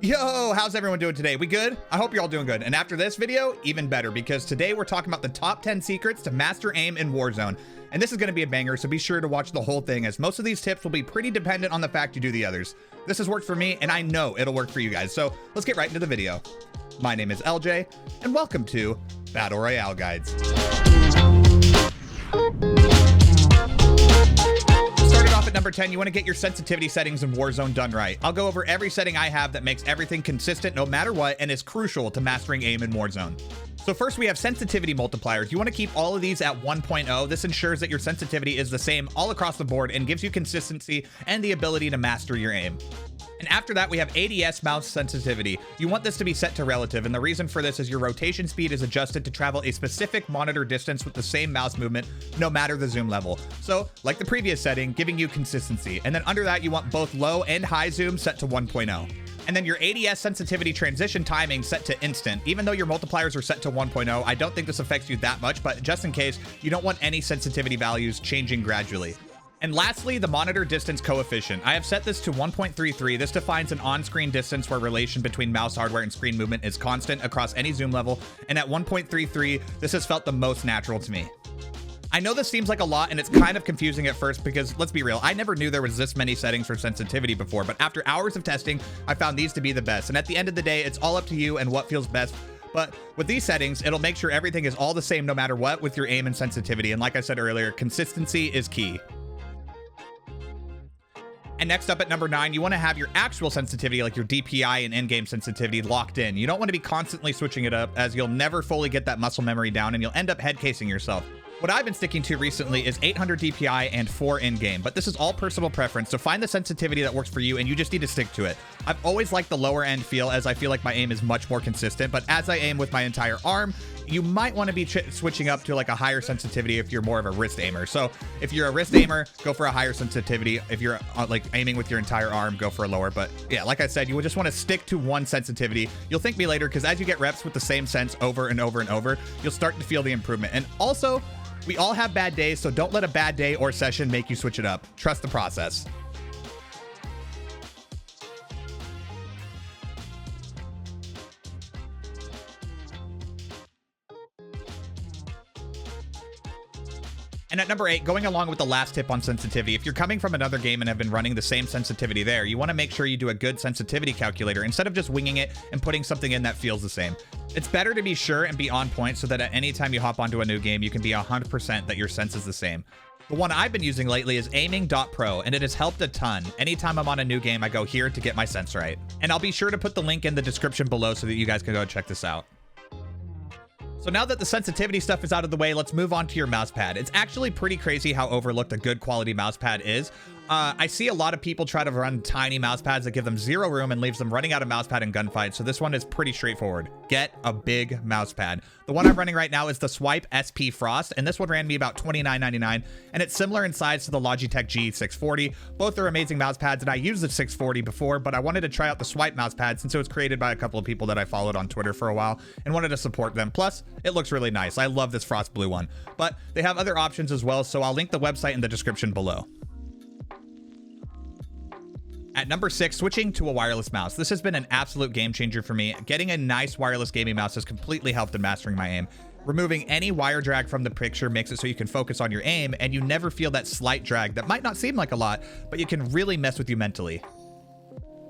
Yo, how's everyone doing today? We good? I hope you're all doing good. And after this video, even better, because today we're talking about the top 10 secrets to master aim in Warzone. And this is going to be a banger, so be sure to watch the whole thing, as most of these tips will be pretty dependent on the fact you do the others. This has worked for me, and I know it'll work for you guys. So let's get right into the video. My name is LJ, and welcome to Battle Royale Guides. At number 10, you want to get your sensitivity settings in Warzone done right. I'll go over every setting I have that makes everything consistent no matter what and is crucial to mastering aim in Warzone. So first we have sensitivity multipliers. You want to keep all of these at 1.0. This ensures that your sensitivity is the same all across the board and gives you consistency and the ability to master your aim. And after that, we have ADS mouse sensitivity. You want this to be set to relative, and the reason for this is your rotation speed is adjusted to travel a specific monitor distance with the same mouse movement, no matter the zoom level. So, like the previous setting, giving you consistency. And then under that, you want both low and high zoom set to 1.0. And then your ADS sensitivity transition timing set to instant. Even though your multipliers are set to 1.0, I don't think this affects you that much, but just in case, you don't want any sensitivity values changing gradually. And lastly, the monitor distance coefficient. I have set this to 1.33. This defines an on-screen distance where relation between mouse hardware and screen movement is constant across any zoom level. And at 1.33, this has felt the most natural to me. I know this seems like a lot and it's kind of confusing at first because, let's be real, I never knew there was this many settings for sensitivity before, but after hours of testing, I found these to be the best. And at the end of the day, it's all up to you and what feels best. But with these settings, it'll make sure everything is all the same no matter what with your aim and sensitivity. And like I said earlier, consistency is key. And next up at number 9, you want to have your actual sensitivity, like your DPI and in-game sensitivity, locked in. You don't want to be constantly switching it up, as you'll never fully get that muscle memory down and you'll end up head casing yourself. What I've been sticking to recently is 800 DPI and 4 in-game, but this is all personal preference, so find the sensitivity that works for you and you just need to stick to it. I've always liked the lower end feel, as I feel like my aim is much more consistent, but as I aim with my entire arm, you might want to be switching up to like a higher sensitivity if you're more of a wrist aimer. So if you're a wrist aimer, go for a higher sensitivity. If you're like aiming with your entire arm, go for a lower. But yeah, like I said, you would just want to stick to one sensitivity. You'll thank me later, because as you get reps with the same sense over and over and over, you'll start to feel the improvement. And also, we all have bad days, so don't let a bad day or session make you switch it up. Trust the process. And at number 8, going along with the last tip on sensitivity, if you're coming from another game and have been running the same sensitivity there, you want to make sure you do a good sensitivity calculator instead of just winging it and putting something in that feels the same. It's better to be sure and be on point so that at any time you hop onto a new game, you can be 100% that your sense is the same. The one I've been using lately is aiming.pro, and it has helped a ton. Anytime I'm on a new game, I go here to get my sense right. And I'll be sure to put the link in the description below so that you guys can go check this out. So now that the sensitivity stuff is out of the way, let's move on to your mouse pad. It's actually pretty crazy how overlooked a good quality mouse pad is. I see a lot of people try to run tiny mouse pads that give them zero room and leaves them running out of mouse pad in gunfights. So this one is pretty straightforward. Get a big mouse pad. The one I'm running right now is the Swipe SP Frost, and this one ran me about $29.99, and it's similar in size to the Logitech G640. Both are amazing mouse pads, and I used the 640 before, but I wanted to try out the Swipe mouse pad since it was created by a couple of people that I followed on Twitter for a while and wanted to support them. Plus, it looks really nice. I love this Frost Blue one, but they have other options as well, so I'll link the website in the description below. At number 6, switching to a wireless mouse. This has been an absolute game changer for me. Getting a nice wireless gaming mouse has completely helped in mastering my aim. Removing any wire drag from the picture makes it so you can focus on your aim and you never feel that slight drag that might not seem like a lot, but it can really mess with you mentally.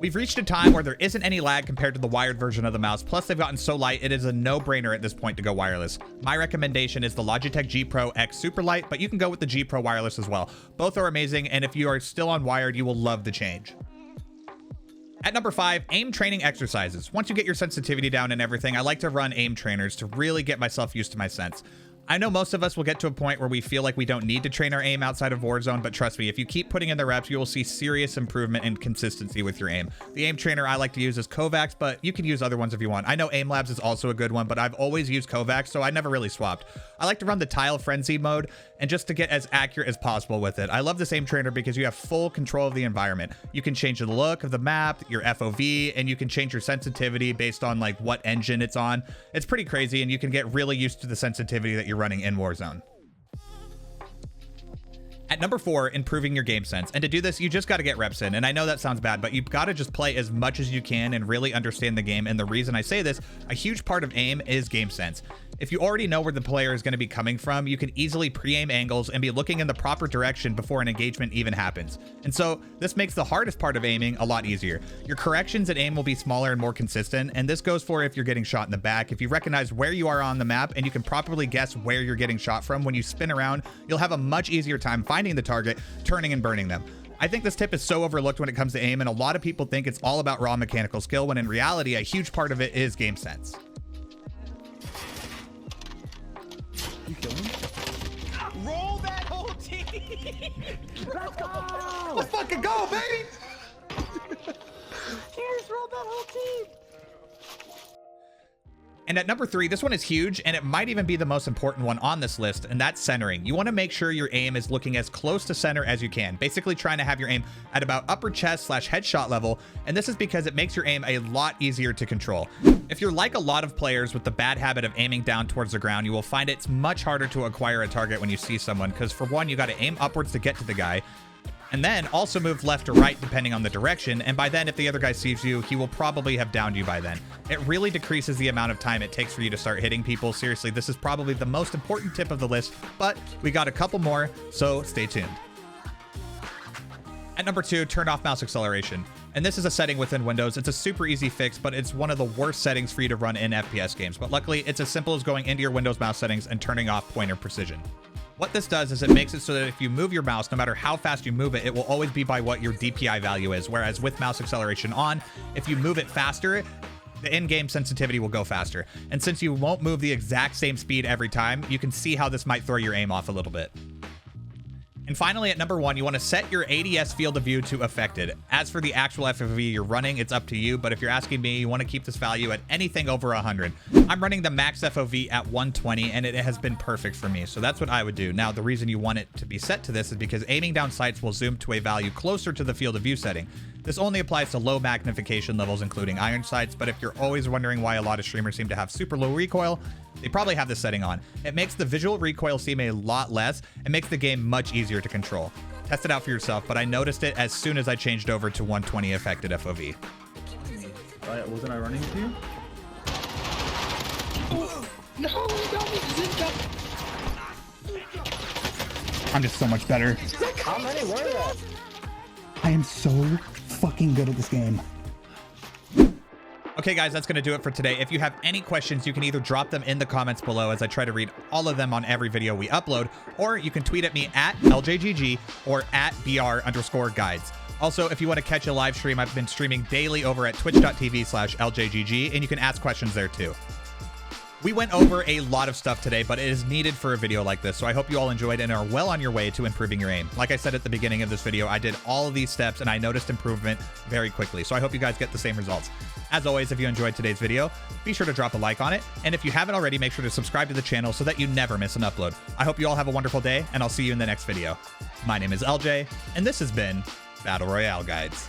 We've reached a time where there isn't any lag compared to the wired version of the mouse, plus they've gotten so light it is a no-brainer at this point to go wireless. My recommendation is the Logitech G Pro X Super Light, but you can go with the G Pro wireless as well. Both are amazing, and if you are still on wired, you will love the change. At number 5, aim training exercises. Once you get your sensitivity down and everything, I like to run aim trainers to really get myself used to my sense. I know most of us will get to a point where we feel like we don't need to train our aim outside of Warzone, but trust me, if you keep putting in the reps, you will see serious improvement and consistency with your aim. The aim trainer I like to use is Kovacs, but you can use other ones if you want. I know AimLabs is also a good one, but I've always used Kovacs, so I never really swapped. I like to run the Tile Frenzy mode, and just to get as accurate as possible with it. I love this aim trainer because you have full control of the environment. You can change the look of the map, your FOV, and you can change your sensitivity based on like what engine it's on. It's pretty crazy, and you can get really used to the sensitivity that you're running in Warzone. At number 4, improving your game sense. And to do this, you just got to get reps in. And I know that sounds bad, but you've got to just play as much as you can and really understand the game. And the reason I say this, a huge part of aim is game sense. If you already know where the player is going to be coming from, you can easily pre-aim angles and be looking in the proper direction before an engagement even happens. And so this makes the hardest part of aiming a lot easier. Your corrections at aim will be smaller and more consistent. And this goes for if you're getting shot in the back. If you recognize where you are on the map and you can properly guess where you're getting shot from, when you spin around, you'll have a much easier time finding the target, turning and burning them. I think this tip is so overlooked when it comes to aim, and a lot of people think it's all about raw mechanical skill, when in reality, a huge part of it is game sense. You kill him? Roll that whole team! Let's go! Let's fucking go, baby! Cheers, roll that whole team! And at number 3, this one is huge, and it might even be the most important one on this list, and that's centering. You want to make sure your aim is looking as close to center as you can, basically trying to have your aim at about upper chest / headshot level, and this is because it makes your aim a lot easier to control. If you're like a lot of players with the bad habit of aiming down towards the ground, you will find it's much harder to acquire a target when you see someone, because for one, you got to aim upwards to get to the guy, and then also move left or right depending on the direction, and by then if the other guy sees you, he will probably have downed you by then. It really decreases the amount of time it takes for you to start hitting people. Seriously, this is probably the most important tip of the list, but we got a couple more, so stay tuned. At number 2, turn off mouse acceleration. And this is a setting within Windows. It's a super easy fix, but it's one of the worst settings for you to run in FPS games. But luckily, it's as simple as going into your Windows mouse settings and turning off pointer precision. What this does is it makes it so that if you move your mouse, no matter how fast you move it, it will always be by what your DPI value is. Whereas with mouse acceleration on, if you move it faster, the in-game sensitivity will go faster. And since you won't move the exact same speed every time, you can see how this might throw your aim off a little bit. And finally, at number 1, you want to set your ADS field of view to affected. As for the actual FOV you're running, it's up to you, but if you're asking me, you want to keep this value at anything over 100. I'm running the max FOV at 120, and it has been perfect for me, so that's what I would do. Now, the reason you want it to be set to this is because aiming down sights will zoom to a value closer to the field of view setting. This only applies to low magnification levels, including iron sights, but if you're always wondering why a lot of streamers seem to have super low recoil, they probably have this setting on. It makes the visual recoil seem a lot less and makes the game much easier to control. Test it out for yourself, but I noticed it as soon as I changed over to 120 affected FOV. Wasn't I running to you? No, I'm just so much better. How many were there? I am so fucking good at this game. Okay, guys, that's going to do it for today. If you have any questions, you can either drop them in the comments below as I try to read all of them on every video we upload, or you can tweet at me at LJGG or at BR_guides. Also, if you want to catch a live stream, I've been streaming daily over at twitch.tv/LJGG, and you can ask questions there too. We went over a lot of stuff today, but it is needed for a video like this, so I hope you all enjoyed and are well on your way to improving your aim. Like I said at the beginning of this video, I did all of these steps and I noticed improvement very quickly, so I hope you guys get the same results. As always, if you enjoyed today's video, be sure to drop a like on it, and if you haven't already, make sure to subscribe to the channel so that you never miss an upload. I hope you all have a wonderful day, and I'll see you in the next video. My name is LJ, and this has been Battle Royale Guides.